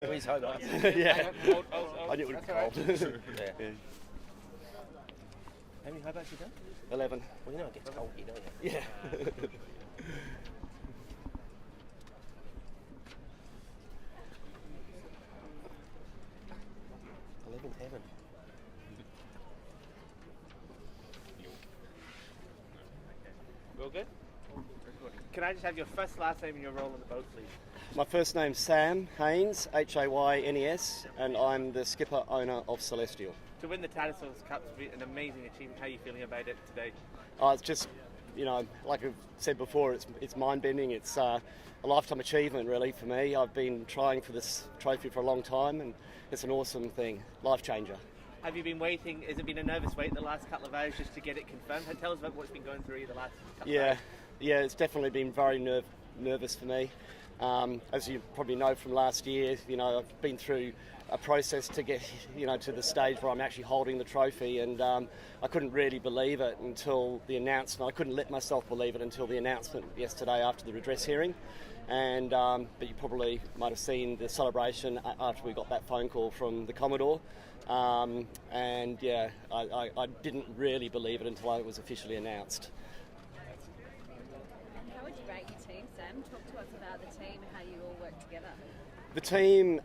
Please hope not. Yeah. I knew it would be cold. Yeah. How many Hobarts you done? 11. Well, you know it gets cold here, don't you? Yeah. 11's heaven. We all good? Can I just have your first, last name and your role on the boat, please? My first name's Sam Haynes, Haynes, and I'm the skipper owner of Celestial. To win the Tattersalls Cup is an amazing achievement. How are you feeling about it today? It's just, like I've said before, it's mind-bending. It's a lifetime achievement, really, for me. I've been trying for this trophy for a long time, and it's an awesome thing, life changer. Have you been waiting? Has it been a nervous wait the last couple of hours just to get it confirmed? Tell us about what's been going through you the last couple of hours. Yeah, it's definitely been very nervous for me. As you probably know from last year, I've been through a process to get, to the stage where I'm actually holding the trophy, and I couldn't really believe it until the announcement. I couldn't let myself believe it until the announcement yesterday after the redress hearing. And but you probably might have seen the celebration after we got that phone call from the Commodore. I didn't really believe it until it was officially announced. How would you rate your team, Sam? Talk to us about the team and how you all work together. The team,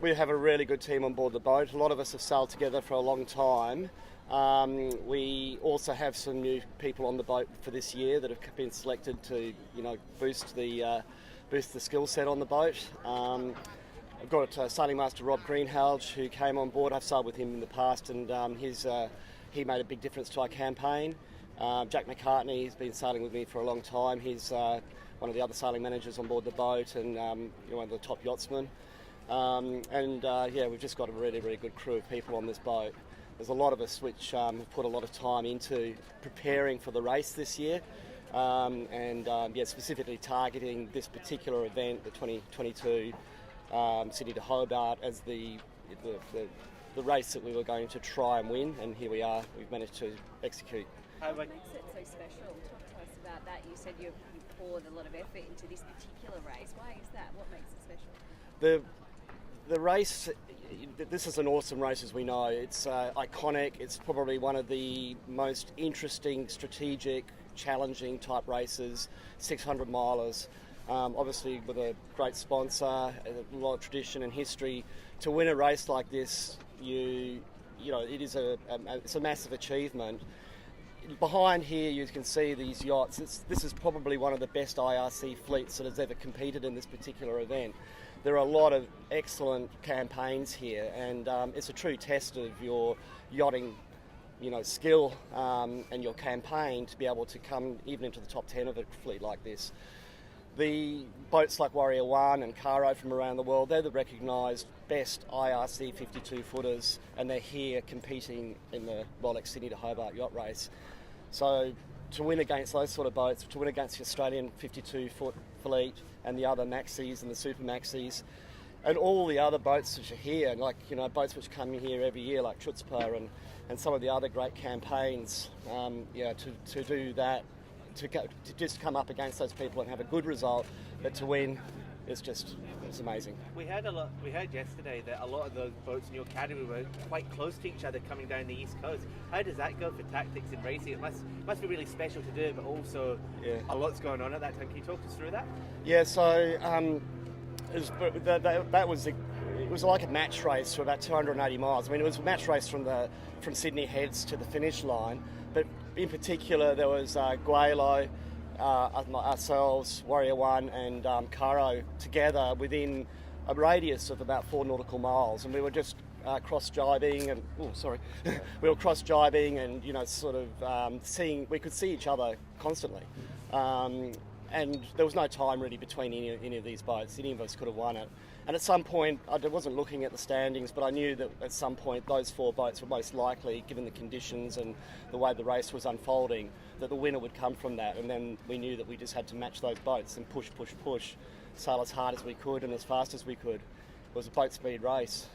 we have a really good team on board the boat. A lot of us have sailed together for a long time. We also have some new people on the boat for this year that have been selected to, boost the skill set on the boat. I've got Sailing Master Rob Greenhalgh, who came on board. I've sailed with him in the past, and he made a big difference to our campaign. Jack McCartney has been sailing with me for a long time. He's one of the other sailing managers on board the boat, and one of the top yachtsmen. We've just got a really, really good crew of people on this boat. There's a lot of us which have put a lot of time into preparing for the race this year, specifically targeting this particular event, the 2022 Sydney to Hobart, as the race that we were going to try and win, and here we are. We've managed to execute. What makes it so special? Talk to us about that. You said you poured a lot of effort into this particular race. Why is that? What makes it special? The race, this is an awesome race, as we know. It's iconic. It's probably one of the most interesting, strategic, challenging type races, 600 milers. Obviously with a great sponsor, a lot of tradition and history. To win a race like this, it's a massive achievement. Behind here you can see these yachts. This is probably one of the best IRC fleets that has ever competed in this particular event. There are a lot of excellent campaigns here, and it's a true test of your yachting skill and your campaign to be able to come even into the top 10 of a fleet like this. The boats like Warrior 1 and Caro from around the world, they're the recognised best IRC 52-footers, and they're here competing in the Rolex Sydney to Hobart yacht race. So to win against those sort of boats, to win against the Australian 52-foot fleet and the other maxis and the super maxis, and all the other boats which are here, boats which come here every year like Chutzpah and some of the other great campaigns, to do that, to just come up against those people and have a good result, but to win, it's amazing. We heard yesterday that a lot of those boats in your category were quite close to each other coming down the east coast. How does that go for tactics in racing? It must be really special to do, but also a lot's going on at that time. Can you talk us through that? Yeah, so it was like a match race for about 280 miles. I mean, it was a match race from Sydney Heads to the finish line, but in particular there was Guaylo, ourselves, Warrior 1 and Caro together within a radius of about 4 nautical miles, and we were just cross-jibing and we were cross-jibing and we could see each other constantly, and there was no time really between any of these boats. Any of us could have won it. And at some point, I wasn't looking at the standings, but I knew that at some point those 4 boats were most likely, given the conditions and the way the race was unfolding, that the winner would come from that. And then we knew that we just had to match those boats and push, sail as hard as we could and as fast as we could. It was a boat speed race.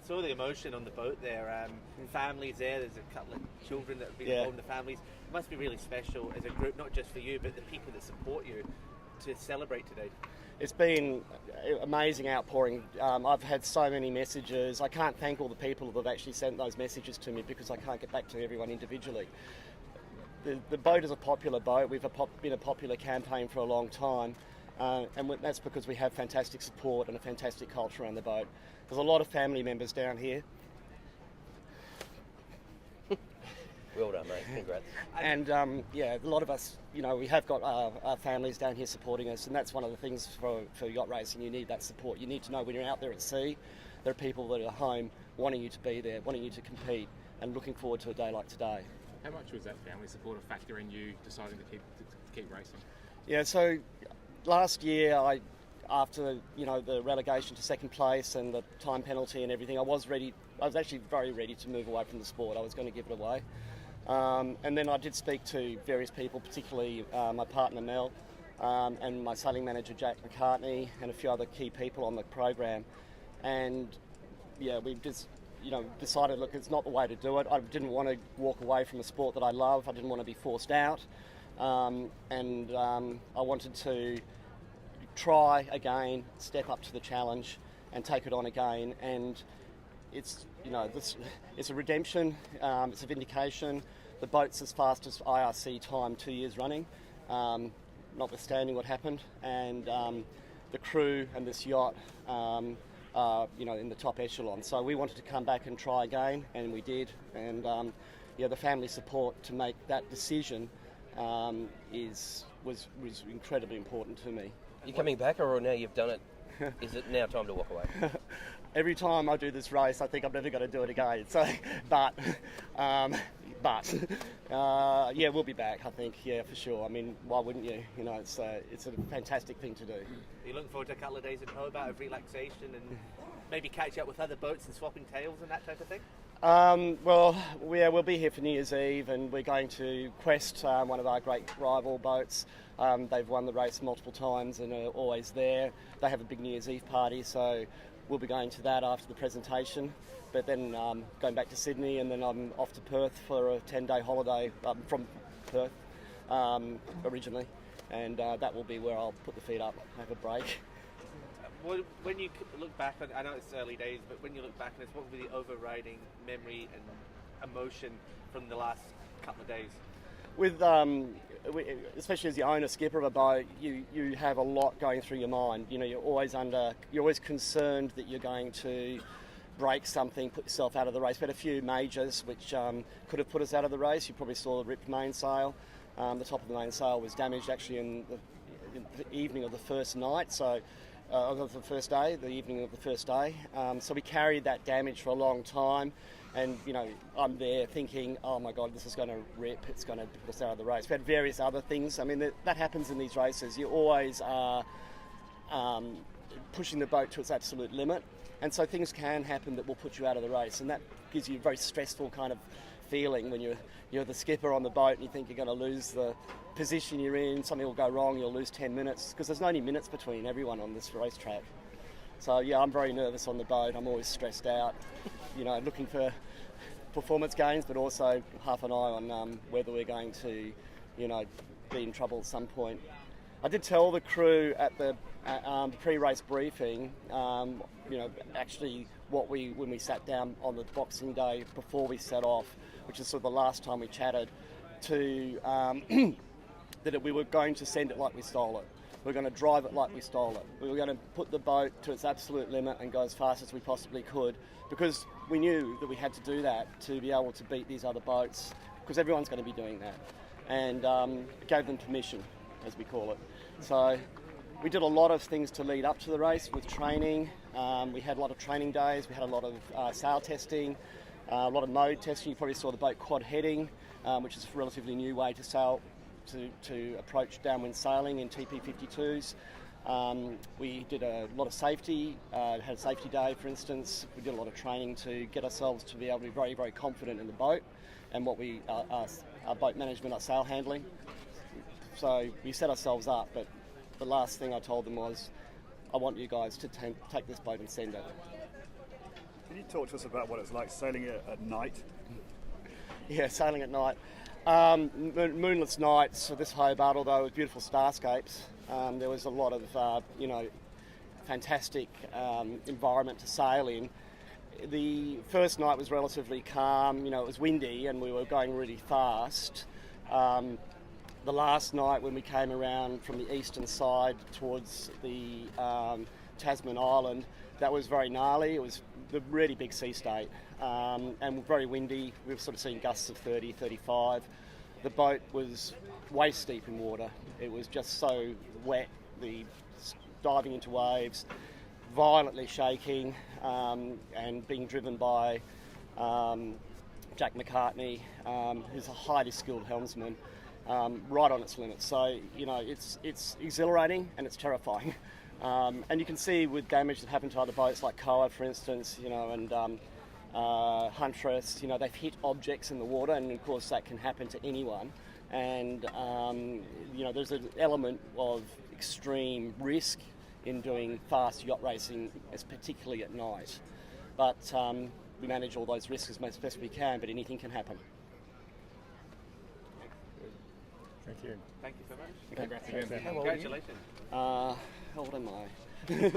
Saw the emotion on the boat there. Families there. There's a couple of children that have been involved in the families. It must be really special as a group, not just for you, but the people that support you, to celebrate today. It's been amazing outpouring. I've had so many messages. I can't thank all the people that have actually sent those messages to me because I can't get back to everyone individually. The boat is a popular boat. We've been a popular campaign for a long time, and that's because we have fantastic support and a fantastic culture around the boat. There's a lot of family members down here. Well done, mate. Congrats. And a lot of us, we have got our families down here supporting us, and that's one of the things for yacht racing. You need that support. You need to know when you're out there at sea, there are people that are home wanting you to be there, wanting you to compete, and looking forward to a day like today. How much was that family support a factor in you deciding to keep racing? Yeah, so last year, after the relegation to second place and the time penalty and everything, I was actually very ready to move away from the sport. I was going to give it away. And then I did speak to various people, particularly my partner Mel and my sailing manager Jack McCartney and a few other key people on the program. And we just decided, look, it's not the way to do it. I didn't want to walk away from a sport that I love. I didn't want to be forced out. And I wanted to try again, step up to the challenge and take it on again. And it's a redemption, it's a vindication. The boat's as fast as IRC time 2 years running, notwithstanding what happened, and the crew and this yacht are in the top echelon. So we wanted to come back and try again, and we did. And the family support to make that decision was incredibly important to me. You coming back, or now you've done it? Is it now time to walk away? Every time I do this race, I think I'm never going to do it again. So, but we'll be back. I think, for sure. I mean, why wouldn't you? It's a fantastic thing to do. Are you looking forward to a couple of days in Hobart of relaxation and maybe catch up with other boats and swapping tails and that type of thing? We'll be here for New Year's Eve, and we're going to Quest, one of our great rival boats. They've won the race multiple times and are always there. They have a big New Year's Eve party, so we'll be going to that after the presentation, but then going back to Sydney, and then I'm off to Perth for a 10-day holiday from Perth originally, and that will be where I'll put the feet up, have a break. When you look back on, I know it's early days, but when you look back on this, what would be the overriding memory and emotion from the last couple of days? With especially as the owner skipper of a boat, you have a lot going through your mind. You're always concerned that you're going to break something, put yourself out of the race. We had a few majors which could have put us out of the race. You probably saw the ripped mainsail. The top of the mainsail was damaged actually in the evening of the first night, so of the first day, the evening of the first day. So we carried that damage for a long time. And, I'm there thinking, oh my God, this is going to rip, it's going to put us out of the race. We had various other things. I mean, that happens in these races. You always are pushing the boat to its absolute limit. And so things can happen that will put you out of the race. And that gives you a very stressful kind of feeling when you're the skipper on the boat and you think you're going to lose the position you're in, something will go wrong, you'll lose 10 minutes, because there's only minutes between everyone on this racetrack. So, I'm very nervous on the boat. I'm always stressed out, looking for performance gains, but also half an eye on whether we're going to, be in trouble at some point. I did tell the crew at the pre-race briefing, actually when we sat down on the Boxing Day before we set off, which is sort of the last time we chatted, to that we were going to send it like we stole it. We were going to drive it like we stole it. We were going to put the boat to its absolute limit and go as fast as we possibly could, because we knew that we had to do that to be able to beat these other boats, because everyone's going to be doing that. And gave them permission, as we call it. So we did a lot of things to lead up to the race with training. We had a lot of training days. We had a lot of sail testing, a lot of mode testing. You probably saw the boat quad heading, which is a relatively new way to sail, to approach downwind sailing in TP52s. We did a lot of safety, had a safety day, for instance. We did a lot of training to get ourselves to be able to be very, very confident in the boat and what our boat management, our sail handling. So we set ourselves up, but the last thing I told them was, I want you guys to take this boat and send it. Can you talk to us about what it's like sailing it at night? Yeah, sailing at night. Moonless nights for this Hobart, although with beautiful starscapes. There was a lot of, fantastic environment to sail in. The first night was relatively calm. It was windy and we were going really fast. The last night when we came around from the eastern side towards the Tasman Island, that was very gnarly. It was a really big sea state and very windy. We were sort of seeing gusts of 30, 35. The boat was waist deep in water. It was just so wet, diving into waves, violently shaking and being driven by Jack McCartney, who's a highly skilled helmsman, right on its limits. So, it's exhilarating and it's terrifying. And you can see with damage that happened to other boats like Koa, for instance, and Huntress, they've hit objects in the water, and of course that can happen to anyone. And, there's an element of extreme risk in doing fast yacht racing, particularly at night. But we manage all those risks as best we can, but anything can happen. Thank you. Thank you so much. Congrats again. Congratulations. How old am I?